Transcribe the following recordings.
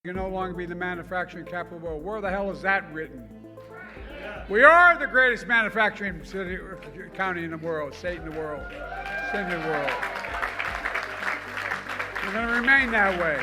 Can no longer be the manufacturing capital of the world. Where the hell is that written? We are the greatest manufacturing city, county in the world, state in the world, city in the world. We're going to remain that way.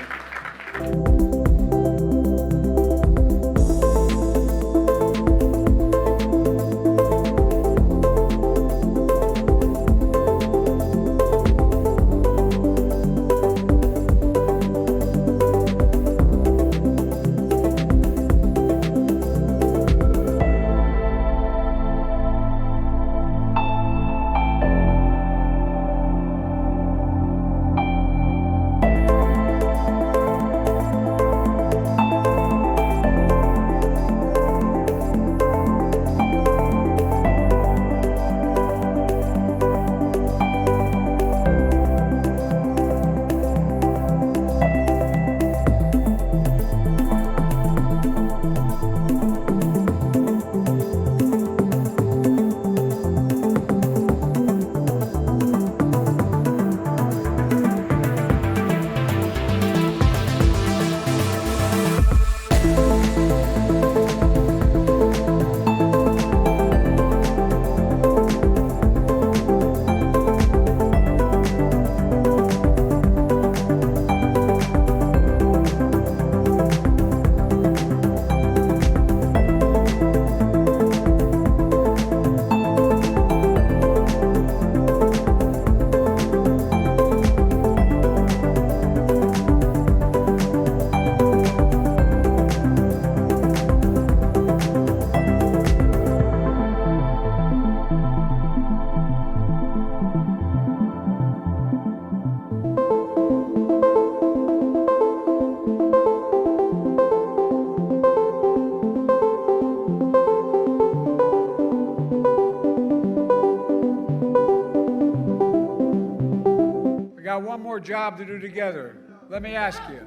We got one more job to do together. Let me ask you,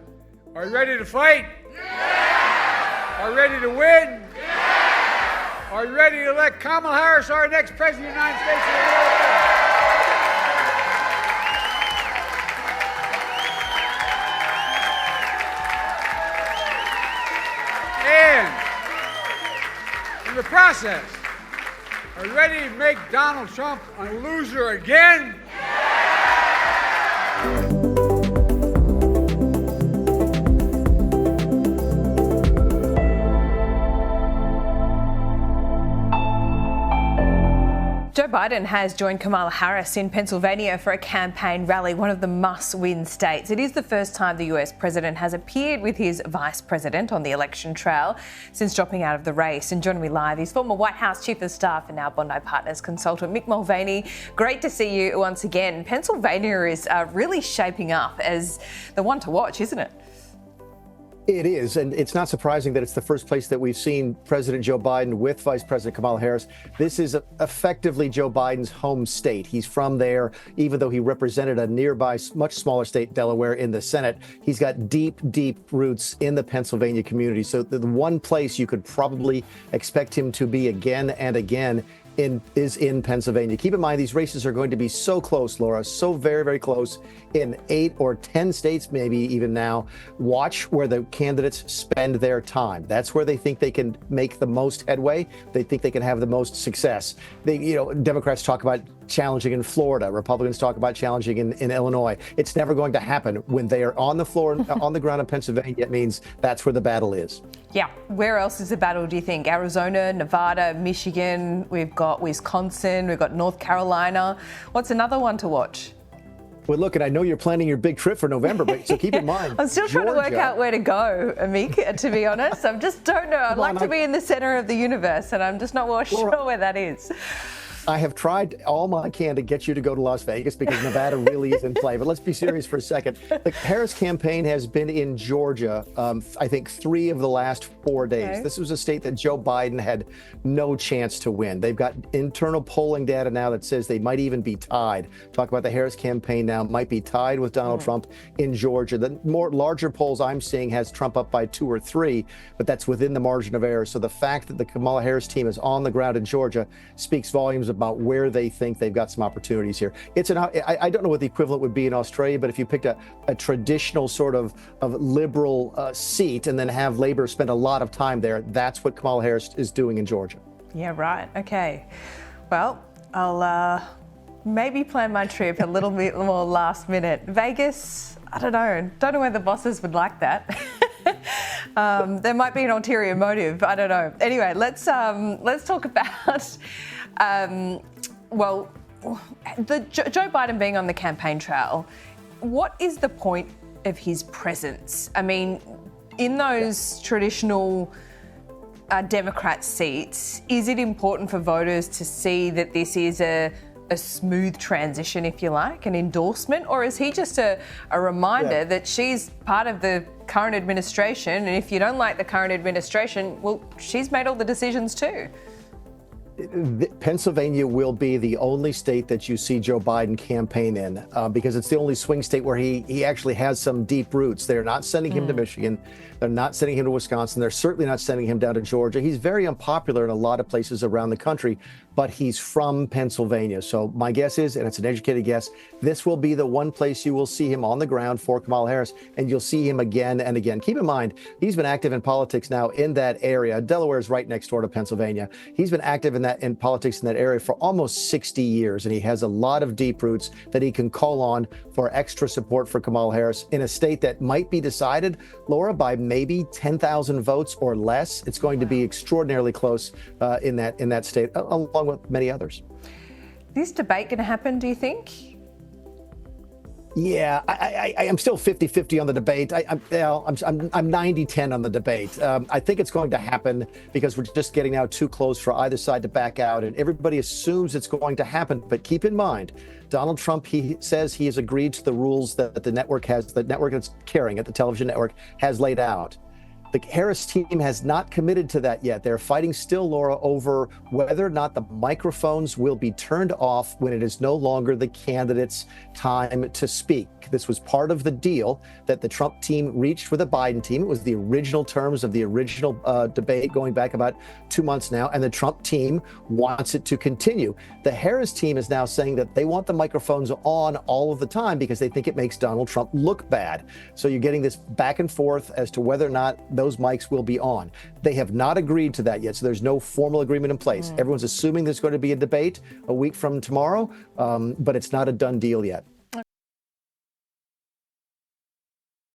are you ready to fight? Yeah! Are you ready to win? Yeah! Are you ready to elect Kamala Harris our next President of the United States of America? And in the process, are you ready to make Donald Trump a loser again? Joe Biden has joined Kamala Harris in Pennsylvania for a campaign rally, one of the must-win states. It is the first time the US president has appeared with his vice president on the election trail since dropping out of the race. And joining me live is former White House Chief of Staff and now Bondi Partners consultant Mick Mulvaney. Great to see you once again. Pennsylvania is really shaping up as the one to watch, isn't it? It is, and it's not surprising that it's the first place that we've seen President Joe Biden with Vice President Kamala Harris. This is effectively Joe Biden's home state. He's from there, even though he represented a nearby, much smaller state, Delaware, in the Senate. He's got deep, deep roots in the Pennsylvania community. So the one place you could probably expect him to be again and again is in Pennsylvania. Keep in mind, these races are going to be so close, Laura, so very, very close in 8 or 10 states, maybe even now. Watch where the candidates spend their time. That's where they think they can make the most headway. They think they can have the most success. Democrats talk about challenging in Florida. Republicans talk about challenging in Illinois. It's never going to happen. When they are on the floor, on the ground in Pennsylvania, it means that's where the battle is. Yeah. Where else is the battle, do you think? Arizona, Nevada, Michigan, we've got Wisconsin, we've got North Carolina. What's another one to watch? Well, look, and I know you're planning your big trip for November, but so keep in mind. I'm still trying to work out where to go, Amik, to be honest. I just don't know. I'd like to be in the center of the universe, and I'm just not sure where that is. I have tried all I can to get you to go to Las Vegas because Nevada really is in play. But let's be serious for a second. The Harris campaign has been in Georgia, I think, 3 of the last 4 days. Okay. This was a state that Joe Biden had no chance to win. They've got internal polling data now that says they might even be tied. Talk about the Harris campaign now might be tied with Donald Trump in Georgia. The larger polls I'm seeing has Trump up by 2 or 3, but that's within the margin of error. So the fact that the Kamala Harris team is on the ground in Georgia speaks volumes about where they think they've got some opportunities here. I don't know what the equivalent would be in Australia, but if you picked a traditional sort of liberal seat and then have Labor spend a lot of time there, that's what Kamala Harris is doing in Georgia. Yeah, right. Okay. Well, I'll maybe plan my trip a little bit more last minute. Vegas, I don't know. Don't know whether bosses would like that. There might be an ulterior motive. I don't know. Anyway, let's talk about Joe Biden being on the campaign trail. What is the point of his presence? I mean, in those traditional Democrat seats, is it important for voters to see that this is a smooth transition, if you like, an endorsement, or is he just a reminder that she's part of the current administration, and if you don't like the current administration, well, she's made all the decisions too? Pennsylvania will be the only state that you see Joe Biden campaign in because it's the only swing state where he actually has some deep roots. They're not sending him to Michigan. They're not sending him to Wisconsin. They're certainly not sending him down to Georgia. He's very unpopular in a lot of places around the country, but he's from Pennsylvania. So my guess is, and it's an educated guess, this will be the one place you will see him on the ground for Kamala Harris, and you'll see him again and again. Keep in mind, he's been active in politics now in that area. Delaware is right next door to Pennsylvania. He's been active in politics in that area for almost 60 years, and he has a lot of deep roots that he can call on for extra support for Kamala Harris in a state that might be decided, Laura, by maybe 10,000 votes or less. It's going to be extraordinarily close in that state, along with many others. Is this debate going to happen, do you think? Yeah, I am still 50-50 on the debate. I'm 90-10 on the debate. I think it's going to happen because we're just getting now too close for either side to back out, and everybody assumes it's going to happen. But keep in mind, Donald Trump, he says he has agreed to the rules that the network that's carrying it, the television network, has laid out. The Harris team has not committed to that yet. They're fighting still, Laura, over whether or not the microphones will be turned off when it is no longer the candidate's time to speak. This was part of the deal that the Trump team reached with the Biden team. It was the original terms of the original debate going back about 2 months now, and the Trump team wants it to continue. The Harris team is now saying that they want the microphones on all of the time because they think it makes Donald Trump look bad. So you're getting this back and forth as to whether or not those mics will be on. They have not agreed to that yet, so there's no formal agreement in place. Everyone's assuming there's going to be a debate a week from tomorrow, but it's not a done deal yet.